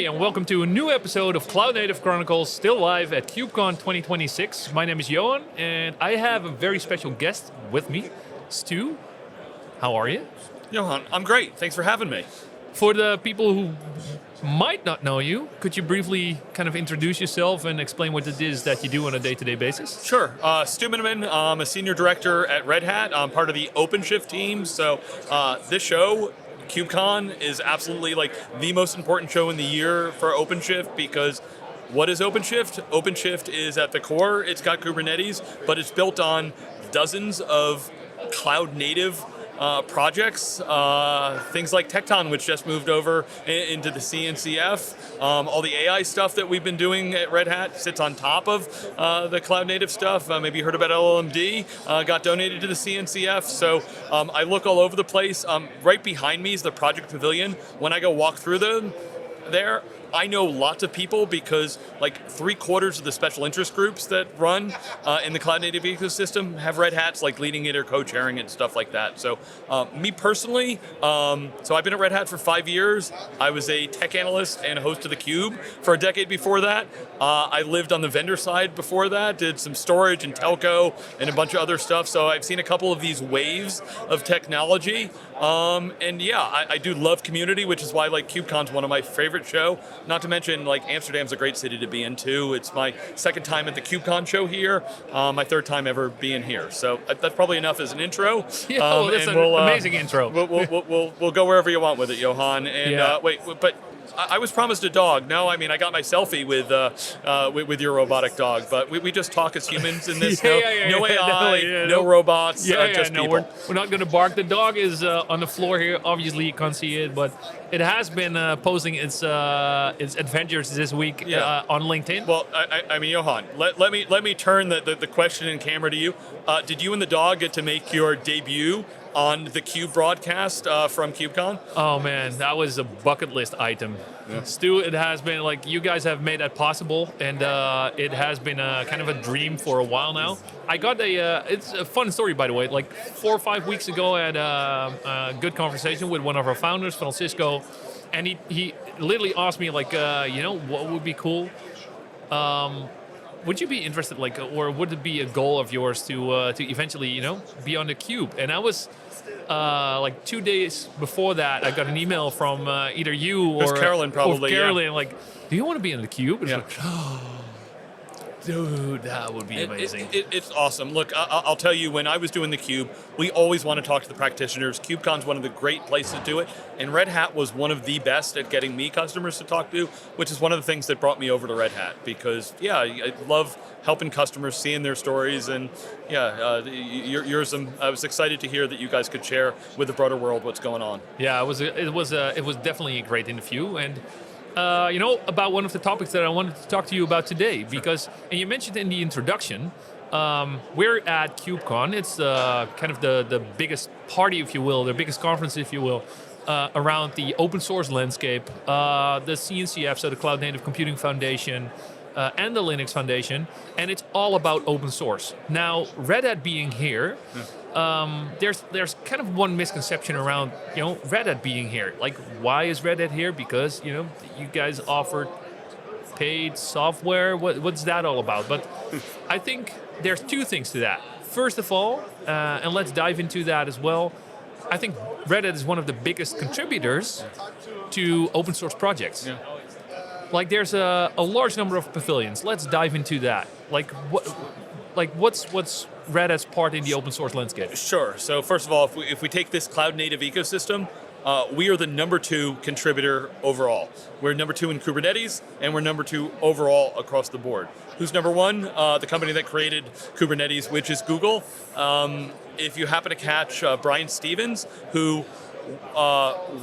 and welcome to a new episode of Cloud Native Chronicles, still live at KubeCon 2026. My name is Johan, and I have a very special guest with me, Stu. How are you? Johan, I'm great. Thanks for having me. For the people who might not know you, could you briefly kind of introduce yourself and explain what it is that you do on a day-to-day basis? Sure. Stuart Miniman, I'm a senior director at Red Hat. I'm part of the OpenShift team. So this show, KubeCon, is absolutely like the most important show in the year for OpenShift because what is OpenShift? OpenShift is at the core, it's got Kubernetes, but it's built on dozens of cloud native projects, things like Tecton, which just moved over into the CNCF. All the AI stuff that we've been doing at Red Hat sits on top of the cloud native stuff. Maybe you heard about LLMD, got donated to the CNCF. So I look all over the place. Right behind me is the project pavilion. When I go walk through there, I know lots of people because like 3/4 of the special interest groups that run in the cloud native ecosystem have Red Hats like leading it or co-chairing it and stuff like that. So me personally, so I've been at Red Hat for 5 years. I was a tech analyst and host of theCUBE for a decade before that. I lived on the vendor side before that, did some storage and telco and a bunch of other stuff. So I've seen a couple of these waves of technology. And yeah, I do love community, which is why like KubeCon's one of my favorite show. Not to mention, like Amsterdam's a great city to be in too. It's my second time at the KubeCon show here, my third time ever being here. So that's probably enough as an intro. Yeah, well, that's an amazing intro. We'll go wherever you want with it, Johan. And Yeah. but I was promised a dog. No, I mean I got my selfie with your robotic dog, but we just talk as humans in this. No AI, no robots, just people. We're not going to bark. The dog is on the floor here. Obviously, you can't see it, but it has been posting its adventures this week on LinkedIn. Well, I mean, Johan, let me turn the question and camera to you. Did you and the dog get to make your debut on the Cube broadcast from KubeCon? Oh man, that was a bucket list item. Yeah. Stu, it has been like you guys have made that possible, and it has been kind of a dream for a while now. I got it's a fun story, by the way. Like 4 or 5 weeks ago, I had a good conversation with one of our founders, Francisco, and he literally asked me like, what would be cool? Would you be interested, like, or would it be a goal of yours to eventually, be on the Cube? And I was like 2 days before that, I got an email from either you or Carolyn, probably. Or Carolyn, like, do you want to be on the Cube? It's like, dude, that would be amazing. It's awesome. Look, I'll tell you, when I was doing theCUBE, we always want to talk to the practitioners. KubeCon's one of the great places to do it, and Red Hat was one of the best at getting me customers to talk to, which is one of the things that brought me over to Red Hat, because I love helping customers, seeing their stories, and yours. I was excited to hear that you guys could share with the broader world what's going on. Yeah, it was definitely a great interview, and about one of the topics that I wanted to talk to you about today, because, and you mentioned in the introduction, we're at KubeCon. It's kind of the biggest party, if you will, the biggest conference, if you will, around the open source landscape, the CNCF, so the Cloud Native Computing Foundation, and the Linux Foundation, and it's all about open source. Now, Red Hat being here, there's kind of one misconception around Red Hat being here. Like, why is Red Hat here? Because you guys offer paid software. What's that all about? But I think there's two things to that. First of all, and let's dive into that as well, I think Red Hat is one of the biggest contributors to open source projects. Yeah. Like, there's a large number of pavilions. Let's dive into that. What's Red Hat's part in the open source landscape? Sure. So first of all, if we take this cloud native ecosystem, we are the number 2 contributor overall. We're number 2 in Kubernetes, and we're number 2 overall across the board. Who's number 1? The company that created Kubernetes, which is Google. If you happen to catch Brian Stevens, who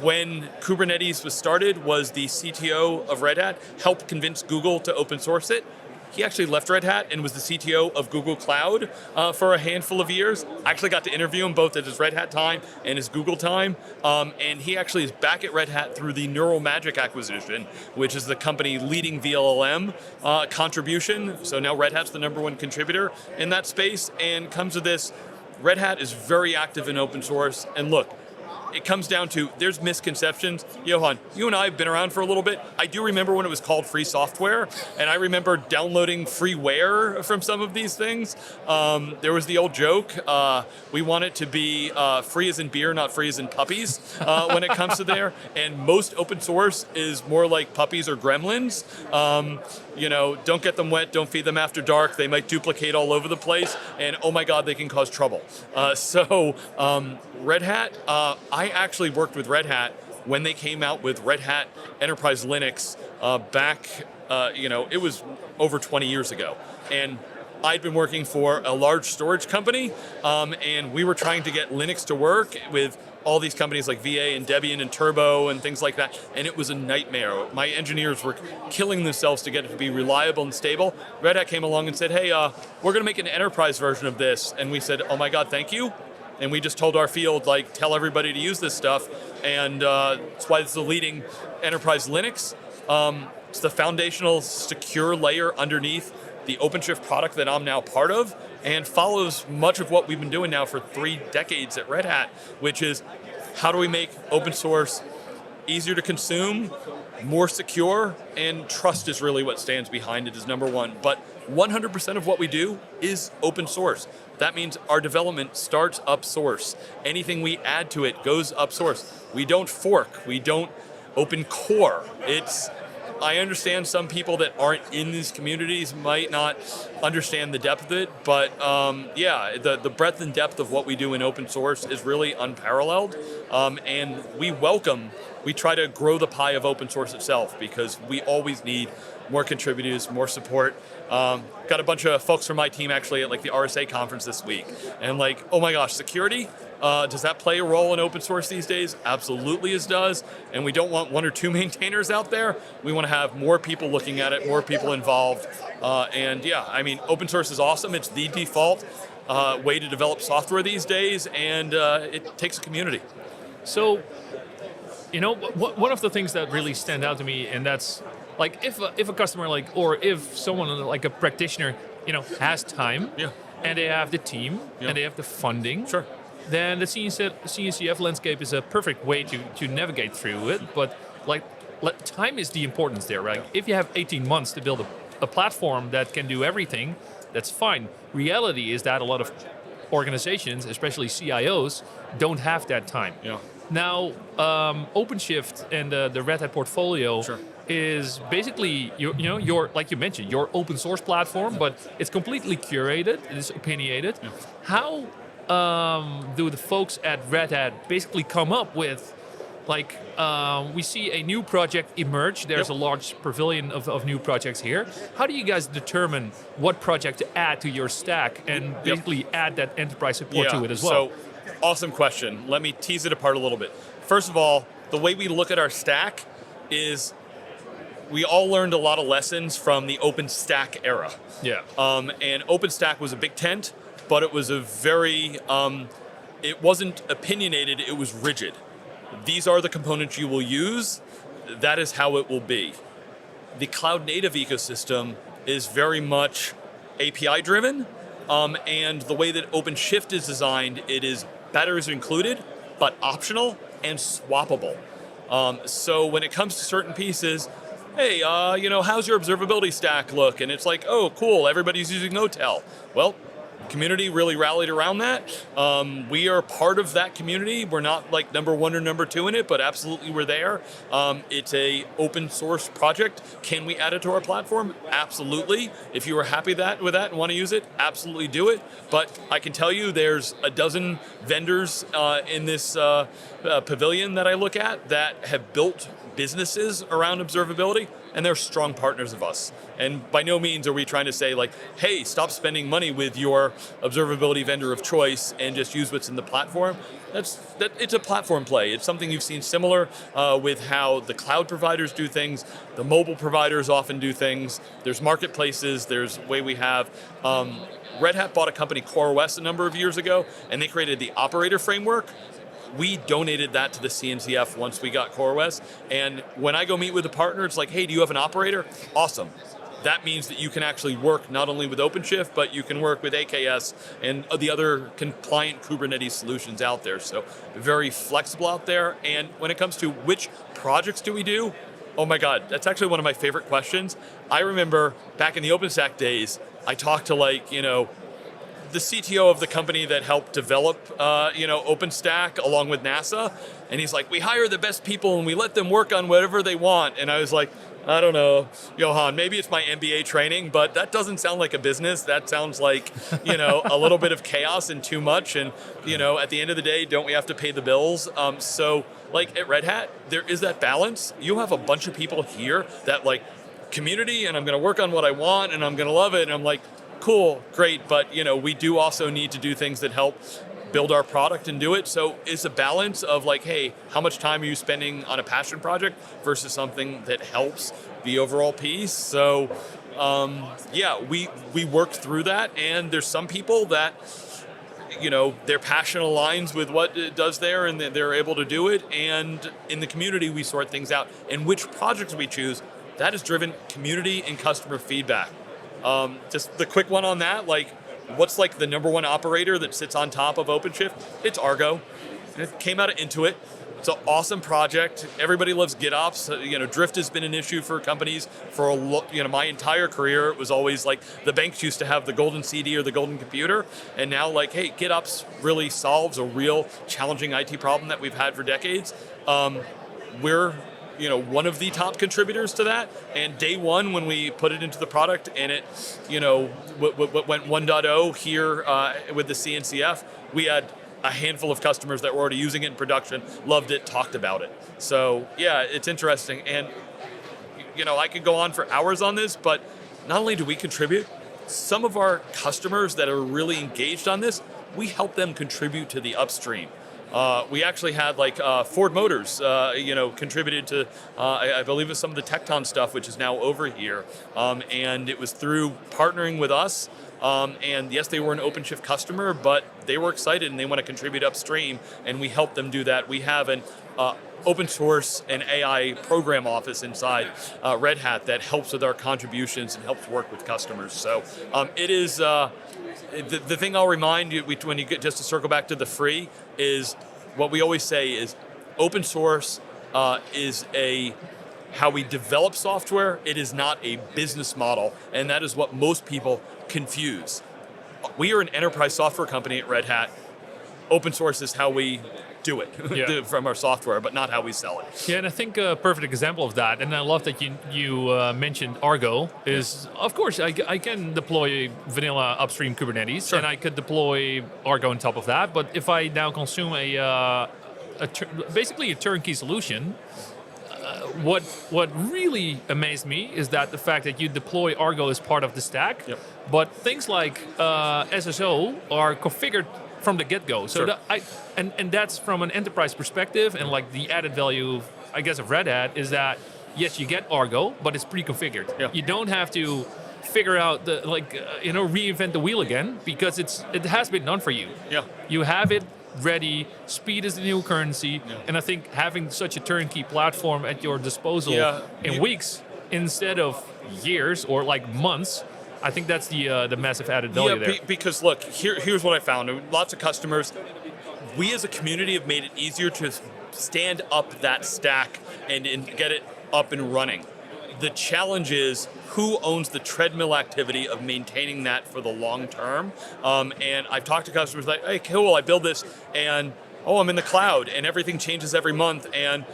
when Kubernetes was started, was the CTO of Red Hat, helped convince Google to open source it. He actually left Red Hat and was the CTO of Google Cloud for a handful of years. I actually got to interview him both at his Red Hat time and his Google time. And he actually is back at Red Hat through the Neural Magic acquisition, which is the company leading VLLM contribution. So now Red Hat's the number 1 contributor in that space, and comes to this. Red Hat is very active in open source. And look, it comes down to, there's misconceptions. Johan, you and I have been around for a little bit. I do remember when it was called free software, and I remember downloading freeware from some of these things. There was the old joke, we want it to be free as in beer, not free as in puppies when it comes to there. And most open source is more like puppies or gremlins. Don't get them wet, don't feed them after dark. They might duplicate all over the place, and oh my God, they can cause trouble. Red Hat, I actually worked with Red Hat when they came out with Red Hat Enterprise Linux back, it was over 20 years ago. And I'd been working for a large storage company, and we were trying to get Linux to work with all these companies like VA and Debian and Turbo and things like that, and it was a nightmare. My engineers were killing themselves to get it to be reliable and stable. Red Hat came along and said, hey, we're going to make an enterprise version of this. And we said, oh my God, thank you. And we just told our field, tell everybody to use this stuff. And that's why it's the leading enterprise Linux. It's the foundational secure layer underneath the OpenShift product that I'm now part of, and follows much of what we've been doing now for 3 decades at Red Hat, which is how do we make open source easier to consume, more secure, and trust is really what stands behind it as number one. But 100% of what we do is open source. That means our development starts up source. Anything we add to it goes up source. We don't fork, we don't open core. I understand some people that aren't in these communities might not understand the depth of it, but the breadth and depth of what we do in open source is really unparalleled, and we try to grow the pie of open source itself, because we always need more contributors, more support. Got a bunch of folks from my team actually at the RSA conference this week, and oh my gosh, security, does that play a role in open source these days? Absolutely it does, and we don't want 1 or 2 maintainers out there. We want to have more people looking at it, more people involved, open source is awesome. It's the default way to develop software these days, and it takes a community. So, one of the things that really stand out to me, and that's if a customer or if someone a practitioner, has time, and they have the team, and they have the funding, sure, then the CNCF landscape is a perfect way to navigate through it. But time is the importance there, right? If you have 18 months to build a platform that can do everything, that's fine. Reality is that a lot of organizations, especially CIOs, don't have that time. Yeah. Now, OpenShift and the Red Hat portfolio is basically your like you mentioned, your open source platform, but it's completely curated. It is opinionated. Yeah. How do the folks at Red Hat basically come up with we see a new project emerge? There's a large pavilion of new projects here. How do you guys determine what project to add to your stack and basically add that enterprise support to it as well? So, awesome question. Let me tease it apart a little bit. First of all, the way we look at our stack is we all learned a lot of lessons from the OpenStack era. Yeah. And OpenStack was a big tent, but it was a very, it wasn't opinionated, it was rigid. These are the components you will use. That is how it will be. The cloud native ecosystem is very much API driven, and the way that OpenShift is designed, it is batteries included, but optional and swappable. So when it comes to certain pieces, hey, how's your observability stack look? And it's oh, cool, everybody's using OTel. Well, community really rallied around that. We are part of that community. We're not number 1 or number 2 in it, but absolutely we're there. It's a open source project. Can we add it to our platform? Absolutely. If you are happy with that and want to use it, absolutely do it. But I can tell you there's a dozen vendors in this pavilion that I look at that have built businesses around observability, and they're strong partners of us. And by no means are we trying to say hey, stop spending money with your observability vendor of choice and just use what's in the platform. It's a platform play. It's something you've seen similar with how the cloud providers do things, the mobile providers often do things. There's marketplaces, there's a way we have. Red Hat bought a company, CoreOS, a number of years ago, and they created the operator framework. We donated that to the CNCF once we got CoreOS. And when I go meet with a partner, it's hey, do you have an operator? Awesome. that means that you can actually work not only with OpenShift, but you can work with AKS and the other compliant Kubernetes solutions out there. So very flexible out there. And when it comes to which projects do we do, oh my God, that's actually one of my favorite questions. I remember back in the OpenStack days, I talked to the CTO of the company that helped develop, OpenStack along with NASA, and he's like, we hire the best people and we let them work on whatever they want. And I was like, I don't know, Johan, maybe it's my MBA training, but that doesn't sound like a business. That sounds like, a little bit of chaos and too much. And, at the end of the day, don't we have to pay the bills? So at Red Hat, there is that balance. You have a bunch of people here that community, and I'm going to work on what I want and I'm going to love it. And I'm like, cool, great, but we do also need to do things that help build our product and do it. So it's a balance of hey, how much time are you spending on a passion project versus something that helps the overall piece? So we work through that, and there's some people that their passion aligns with what it does there and they're able to do it. And in the community, we sort things out. And which projects we choose, that is driven community and customer feedback. Just the quick one on that, what's the number one operator that sits on top of OpenShift? It's Argo. It came out of Intuit. It's an awesome project. Everybody loves GitOps. Drift has been an issue for companies for my entire career. It was always the banks used to have the golden CD or the golden computer, and now hey, GitOps really solves a real challenging IT problem that we've had for decades. We're one of the top contributors to that. And day one, when we put it into the product and it, went 1.0 here with the CNCF, we had a handful of customers that were already using it in production, loved it, talked about it. So yeah, it's interesting. And, I could go on for hours on this, but not only do we contribute, some of our customers that are really engaged on this, we help them contribute to the upstream. We actually had Ford Motors, contributed to, I believe it was some of the Tecton stuff, which is now over here. And it was through partnering with us. And yes, they were an OpenShift customer, but they were excited and they want to contribute upstream, and we help them do that. We have an open source and AI program office inside Red Hat that helps with our contributions and helps work with customers. So it is... The thing I'll remind you when you get, just to circle back to the free, is what we always say is open source is how we develop software. It is not a business model, and that is what most people confuse. We are an enterprise software company at Red Hat. Open source is how we do it from our software, but not how we sell it. Yeah, and I think a perfect example of that, and I love that you mentioned Argo, is of course I can deploy vanilla upstream Kubernetes, Sure. and I could deploy Argo on top of that. But if I now consume basically a turnkey solution, what really amazed me is that the fact that you deploy Argo as part of the stack, but things like SSO are configured from the get-go. So Sure. and that's from an enterprise perspective, and the added value, I guess, of Red Hat is that yes, you get Argo, but it's pre-configured. Yeah. You don't have to figure out reinvent the wheel again, because it has been done for you. Yeah. You have it ready. Speed is the new currency, and I think having such a turnkey platform at your disposal in weeks instead of years or months, I think that's the massive added value there. Because look, here's what I found. Lots of customers, we as a community have made it easier to stand up that stack and get it up and running. The challenge is who owns the treadmill activity of maintaining that for the long term. And I've talked to customers hey, cool, I build this, and I'm in the cloud, and everything changes every month, and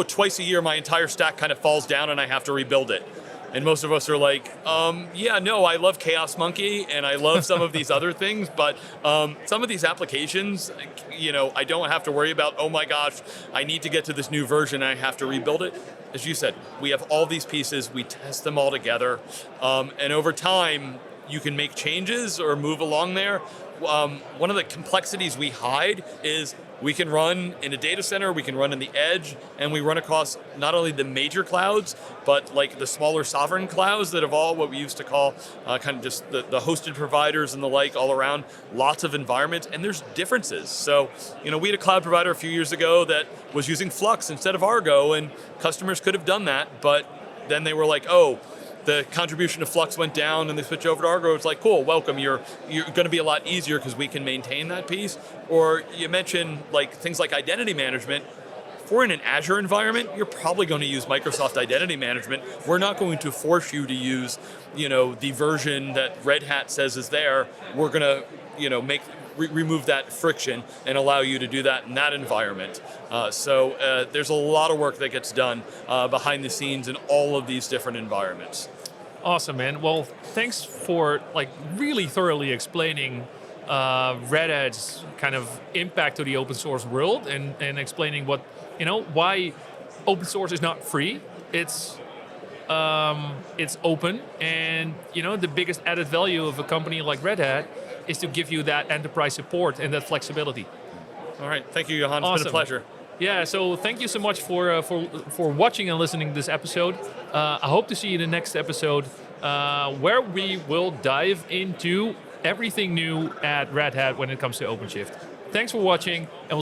twice a year my entire stack kind of falls down and I have to rebuild it. And most of us are I love Chaos Monkey and I love some of these other things, but some of these applications, I don't have to worry about, oh my gosh, I need to get to this new version and I have to rebuild it. As you said, we have all these pieces, we test them all together, and over time, you can make changes or move along there. One of the complexities we hide is we can run in a data center, we can run in the edge, and we run across not only the major clouds, but the smaller sovereign clouds that have all what we used to call kind of just the hosted providers and the all around, lots of environments, and there's differences. So, we had a cloud provider a few years ago that was using Flux instead of Argo, and customers could have done that, but then they were the contribution to Flux went down and they switch over to Argo, it's like, cool, welcome. You're going to be a lot easier because we can maintain that piece. Or you mentioned like things like identity management. If we're in an Azure environment, you're probably going to use Microsoft Identity Management. We're not going to force you to use, the version that Red Hat says is there. We're going to, remove that friction and allow you to do that in that environment. So there's a lot of work that gets done behind the scenes in all of these different environments. Awesome, man. Well, thanks for really thoroughly explaining Red Hat's kind of impact to the open source world and explaining what, why open source is not free. It's open, and the biggest added value of a company like Red Hat is to give you that enterprise support and that flexibility. All right, thank you, Johan. It's Awesome. been a pleasure. Yeah, so thank you so much for watching and listening to this episode. I hope to see you in the next episode, where we will dive into everything new at Red Hat when it comes to OpenShift. Thanks for watching, and we'll